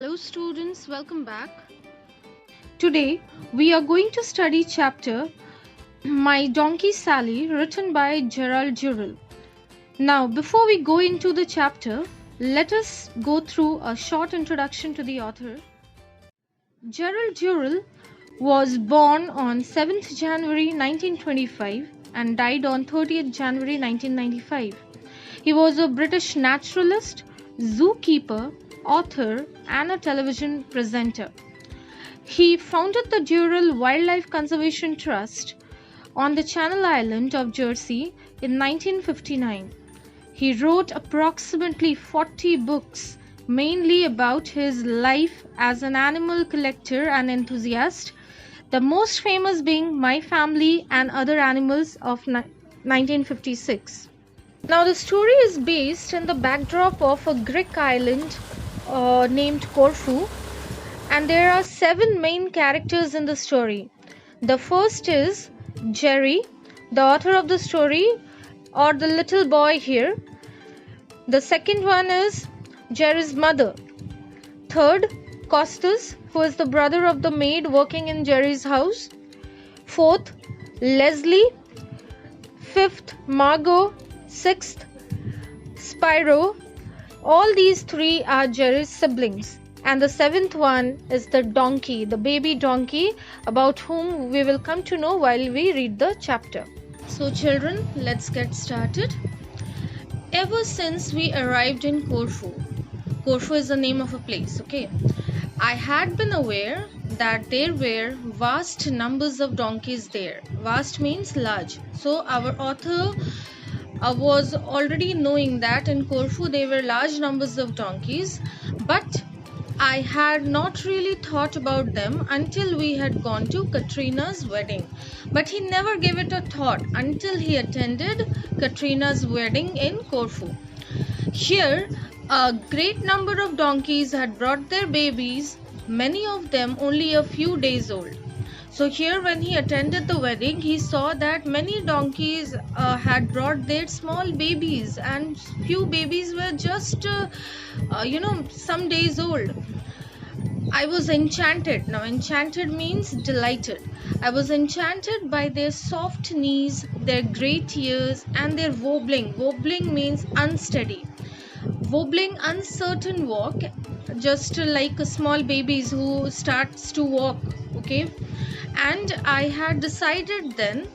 Hello students, welcome back. Today we are going to study chapter My Donkey Sally, written by Gerald Durrell. Now before we go into the chapter, let us go through a short introduction to the author. Gerald Durrell was born on 7th January 1925 and died on 30th January 1995. He was a British naturalist, zookeeper, author, and a television presenter. He founded the Durrell Wildlife Conservation Trust on the Channel Island of Jersey in 1959. He wrote approximately 40 books, mainly about his life as an animal collector and enthusiast, the most famous being My Family and Other Animals of 1956. Now the story is based in the backdrop of a Greek island named Corfu, and there are 7 main characters in the story. The first is Jerry, the author of the story, or the little boy here. The second one is Jerry's mother. Third, Costas, who is the brother of the maid working in Jerry's house. Fourth, Leslie. Fifth, Margot. Sixth, Spyro. All these 3 are Jerry's siblings. And the 7th one is the donkey, the baby donkey, about whom we will come to know while we read the chapter. So children, let's get started. Ever since we arrived in Corfu is the name of a place, okay? I had been aware that there were vast numbers of donkeys there. Vast means large. So our author was already knowing that in Corfu there were large numbers of donkeys, but I had not really thought about them until we had gone to Katrina's wedding. But he never gave it a thought until he attended Katrina's wedding in Corfu. Here, a great number of donkeys had brought their babies, many of them only a few days old. So here when he attended the wedding, he saw that many donkeys had brought their small babies, and few babies were just some days old. I was enchanted. Now enchanted means delighted. I was enchanted by their soft knees, their great ears, and their wobbling. Wobbling means unsteady. Wobbling, uncertain walk, just like a small babies who starts to walk, okay? And I had decided then,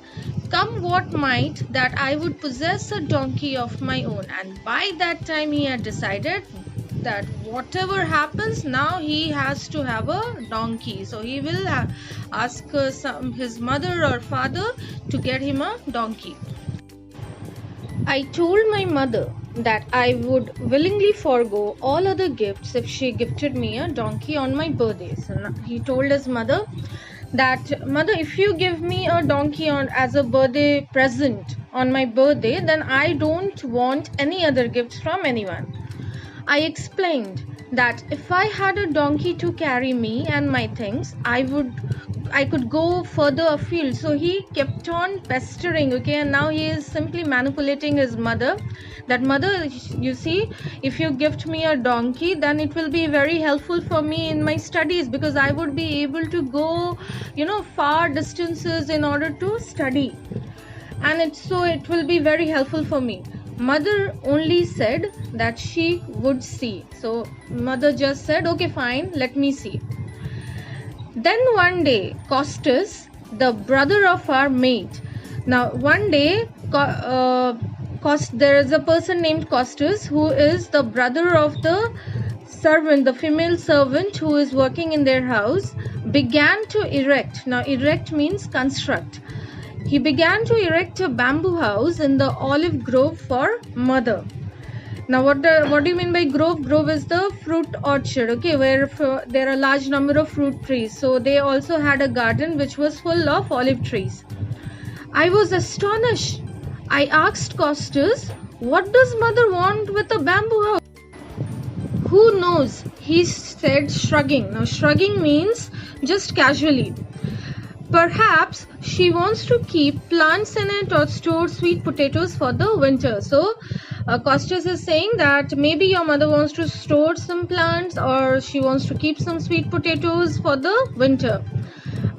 come what might, that I would possess a donkey of my own. And by that time he had decided that whatever happens, now he has to have a donkey. So he will ask his mother or father to get him a donkey. I told my mother that I would willingly forego all other gifts if she gifted me a donkey on my birthday. So he told his mother that, mother, if you give me a donkey as a birthday present on my birthday, then I don't want any other gifts from anyone. I explained that if I had a donkey to carry me and my things, I could go further afield. So he kept on pestering, okay, and now he is simply manipulating his mother. That, mother, you see, if you gift me a donkey, then it will be very helpful for me in my studies, because I would be able to go, far distances in order to study, and it will be very helpful for me. Mother only said that she would see. So mother just said, okay, fine, let me see. Then one day, Costas, the brother of our maid. Now one day, there is a person named Costas who is the brother of the servant, the female servant who is working in their house, began to erect. Now erect means construct. He began to erect a bamboo house in the olive grove for mother. Now what do you mean by grove? Grove is the fruit orchard, okay, where there are a large number of fruit trees. So they also had a garden which was full of olive trees. I was astonished. I asked Costas, what does mother want with a bamboo house? Who knows? He said, shrugging. Now shrugging means just casually. Perhaps she wants to keep plants in it or store sweet potatoes for the winter. So Costas is saying that maybe your mother wants to store some plants, or she wants to keep some sweet potatoes for the winter.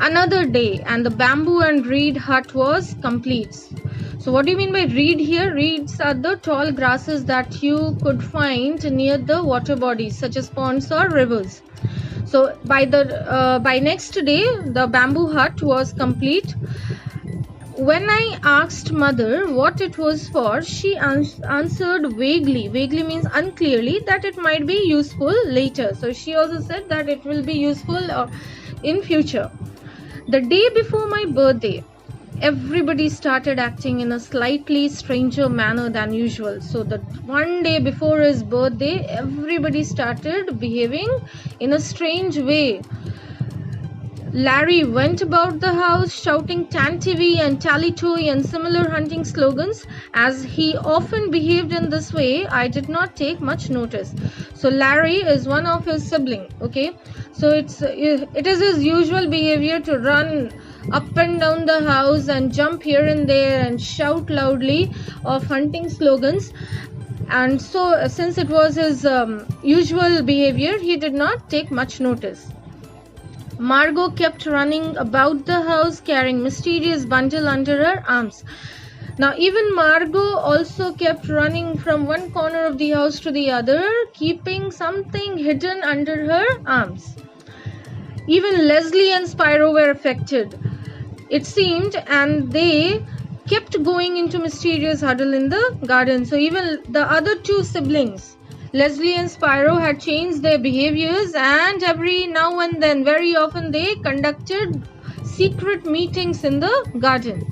Another day, and the bamboo and reed hut was complete. So what do you mean by reed here? Reeds are the tall grasses that you could find near the water bodies such as ponds or rivers. So by next day, the bamboo hut was complete. When I asked mother what it was for, she answered vaguely. Vaguely means unclearly, that it might be useful later. So she also said that it will be useful in future. The day before my birthday, everybody started acting in a slightly stranger manner than usual. So the one day before his birthday, everybody started behaving in a strange way. Larry went about the house shouting Tantivy and Talitoy and similar hunting slogans. As he often behaved in this way, I did not take much notice. So Larry is one of his siblings, okay? So it is his usual behavior to run up and down the house and jump here and there and shout loudly of hunting slogans. And so since it was his usual behavior, he did not take much notice. Margot kept running about the house carrying mysterious bundle under her arms. Now even Margot also kept running from one corner of the house to the other, keeping something hidden under her arms. Even Leslie and Spyro were affected, it seemed, and they kept going into mysterious huddle in the garden. So even the other two siblings, Leslie and Spyro, had changed their behaviors, and every now and then, very often, they conducted secret meetings in the garden.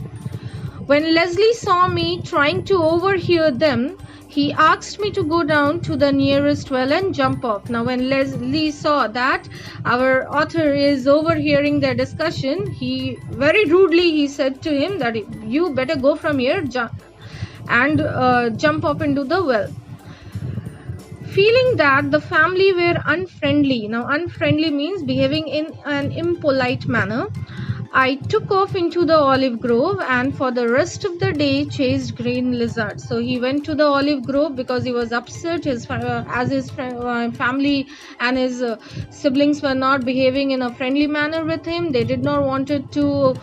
When Leslie saw me trying to overhear them, he asked me to go down to the nearest well and jump off. Now when Leslie saw that our author is overhearing their discussion, he very rudely said to him that you better go from here and jump up into the well. Feeling that the family were unfriendly, now unfriendly means behaving in an impolite manner, I took off into the olive grove and for the rest of the day chased green lizards. So he went to the olive grove because he was upset as his family and his siblings were not behaving in a friendly manner with him. They did not wanted to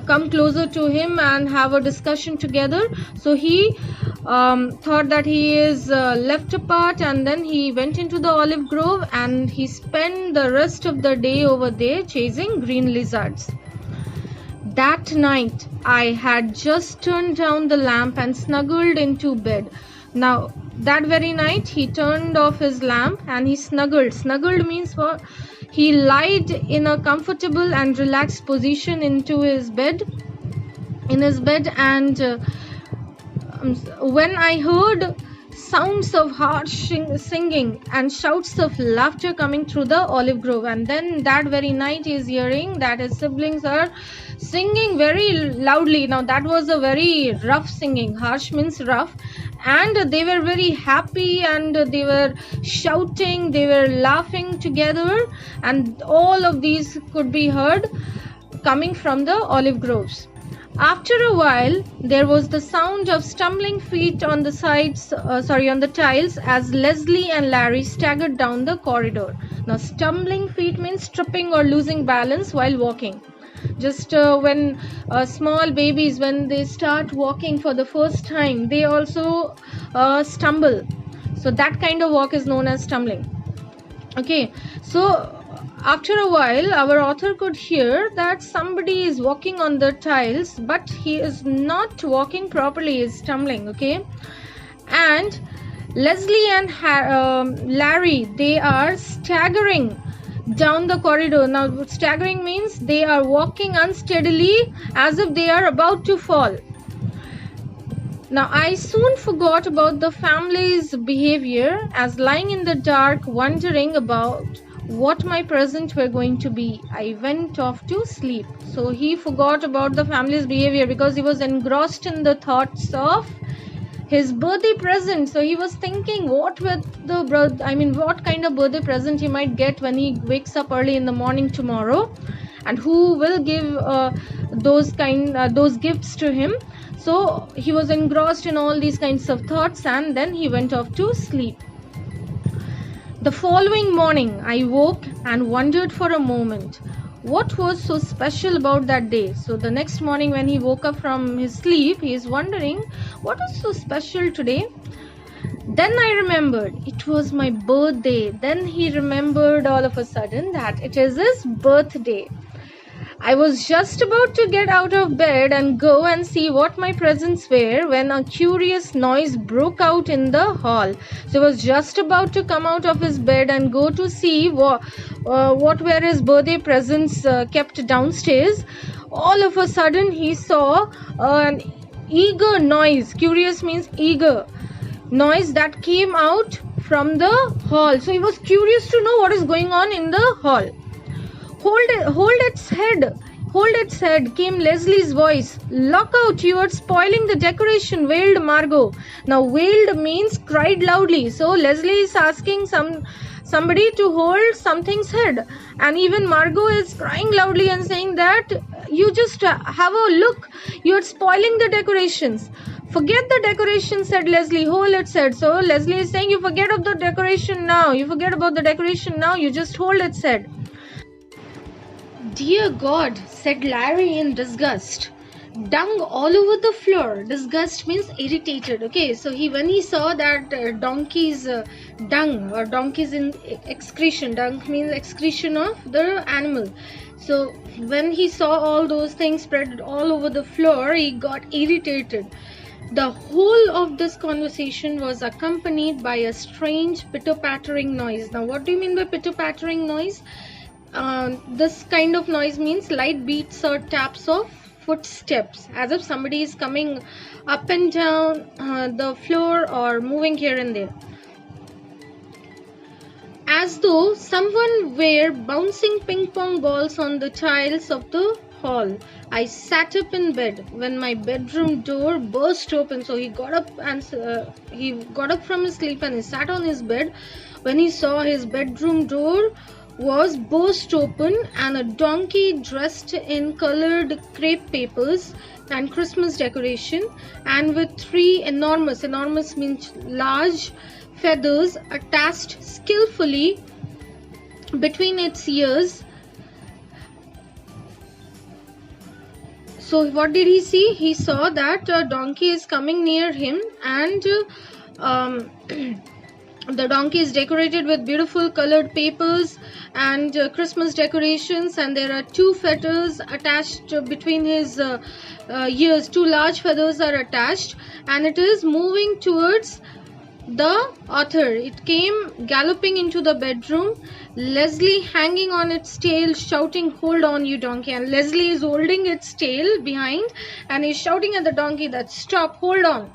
come closer to him and have a discussion together. So he thought that he is left apart, and then he went into the olive grove and he spent the rest of the day over there chasing green lizards. That night I had just turned down the lamp and snuggled into bed. Now that very night he turned off his lamp and he snuggled. Snuggled means he lied in a comfortable and relaxed position in his bed, and when I heard sounds of harsh singing and shouts of laughter coming through the olive grove, and then that very night he is hearing that his siblings are singing very loudly. Now that was a very rough singing. Harsh means rough, and they were very happy and they were shouting, they were laughing together, and all of these could be heard coming from the olive groves. After a while, there was the sound of stumbling feet on the tiles as Leslie and Larry staggered down the corridor. Now, stumbling feet means tripping or losing balance while walking. Just when small babies, when they start walking for the first time, they also stumble. So that kind of walk is known as stumbling. Okay, so after a while, our author could hear that somebody is walking on the tiles, but he is not walking properly, he is stumbling, okay? And Leslie and Larry, they are staggering down the corridor. Now, staggering means they are walking unsteadily as if they are about to fall. Now, I soon forgot about the family's behavior as lying in the dark, wondering about what my present were going to be, I went off to sleep. So he forgot about the family's behavior because he was engrossed in the thoughts of his birthday present. So he was thinking what kind of birthday present he might get when he wakes up early in the morning tomorrow, and who will give those gifts to him. So he was engrossed in all these kinds of thoughts, and then he went off to sleep. The following morning, I woke and wondered for a moment what was so special about that day. So the next morning when he woke up from his sleep, he is wondering what was so special today. Then I remembered it was my birthday. Then he remembered all of a sudden that it is his birthday. I was just about to get out of bed and go and see what my presents were when a curious noise broke out in the hall. So he was just about to come out of his bed and go to see what were his birthday presents kept downstairs. All of a sudden he saw an eager noise. Curious means eager noise that came out from the hall. So he was curious to know what is going on in the hall. Hold its head, came Leslie's voice. Look out, you are spoiling the decoration, wailed Margot. Now, wailed means cried loudly. So, Leslie is asking somebody to hold something's head. And even Margot is crying loudly and saying that you just have a look. You are spoiling the decorations. Forget the decoration, said Leslie. Hold its head. So, Leslie is saying you forget about the decoration now. You just hold its head. Dear God, said Larry in disgust. Dung all over the floor. Disgust means irritated. Okay, so when he saw that donkey's dung or donkey's excretion, dung means excretion of the animal. So when he saw all those things spread all over the floor, he got irritated. The whole of this conversation was accompanied by a strange pitter-pattering noise. Now, what do you mean by pitter-pattering noise? This kind of noise means light beats or taps of footsteps, as if somebody is coming up and down the floor or moving here and there, as though someone were bouncing ping pong balls on the tiles of the hall. I sat up in bed when my bedroom door burst open. So he got up from his sleep and he sat on his bed when he saw his bedroom door was burst open and a donkey dressed in colored crepe papers and Christmas decoration and with three enormous means large feathers attached skillfully between its ears. So what did he see? He saw that a donkey is coming near him, and the donkey is decorated with beautiful colored papers and Christmas decorations, and there are two feathers attached between his ears. Two large feathers are attached, and it is moving towards the author. It came galloping into the bedroom, Leslie hanging on its tail, shouting, "Hold on, you donkey!" And Leslie is holding its tail behind and is shouting at the donkey that, "Stop, hold on."